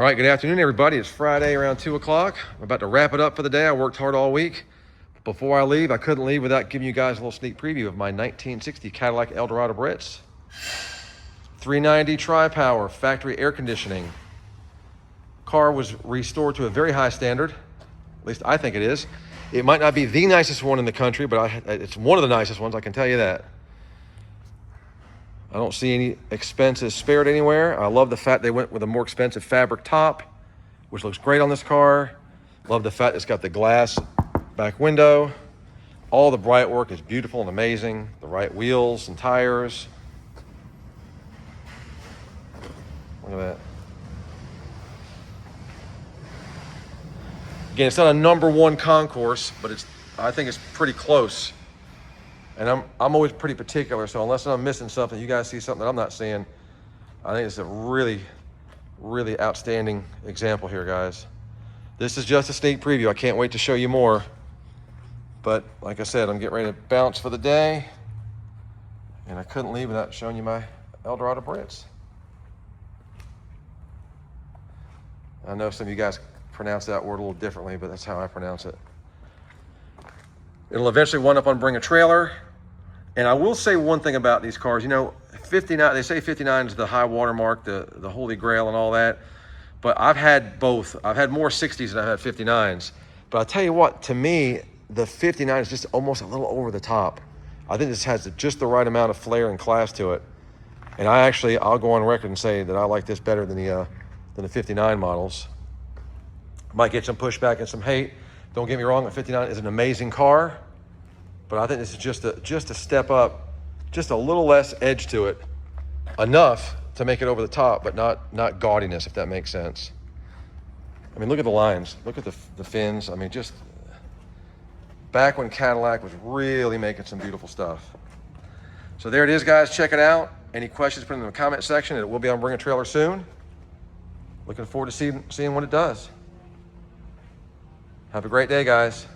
All right, good afternoon, everybody. It's Friday around 2 o'clock. I'm about to wrap it up for the day. I worked hard all week. Before I leave, I couldn't leave without giving you guys a little sneak preview of my 1960 Cadillac Eldorado Biarritz. 390 tri-power, factory air conditioning. Car was restored to a very high standard. At least I think it is. It might not be the nicest one in the country, but it's one of the nicest ones, I can tell you that. I don't see any expenses spared anywhere. I love the fact they went with a more expensive fabric top, which looks great on this car. Love the fact it's got the glass back window. All the bright work is beautiful and amazing. The right wheels and tires. Look at that. Again, it's not a #1 concourse, but I think it's pretty close. And I'm always pretty particular, so unless I'm missing something, you guys see something that I'm not seeing, I think it's a really, really outstanding example here, guys. This is just a sneak preview. I can't wait to show you more. But like I said, I'm getting ready to bounce for the day, and I couldn't leave without showing you my Eldorado Biarritz. I know some of you guys pronounce that word a little differently, but that's how I pronounce it. It'll eventually wind up on Bring a Trailer. And I will say one thing about these cars. You know, 59, they say 59 is the high water mark, the holy grail and all that. But I've had both. I've had more 60s than I've had 59s. But I'll tell you what, to me, the 59 is just almost a little over the top. I think this has just the right amount of flair and class to it. And I'll go on record and say that I like this better than the 59 models. Might get some pushback and some hate. Don't get me wrong, the 59 is an amazing car, but I think this is just a step up, just a little less edge to it, enough to make it over the top, but not gaudiness, if that makes sense. I mean, look at the lines, look at the fins. I mean, just back when Cadillac was really making some beautiful stuff. So there it is, guys. Check it out. Any questions, put them in the comment section. It will be on Bring a Trailer soon. Looking forward to seeing what it does. Have a great day, guys.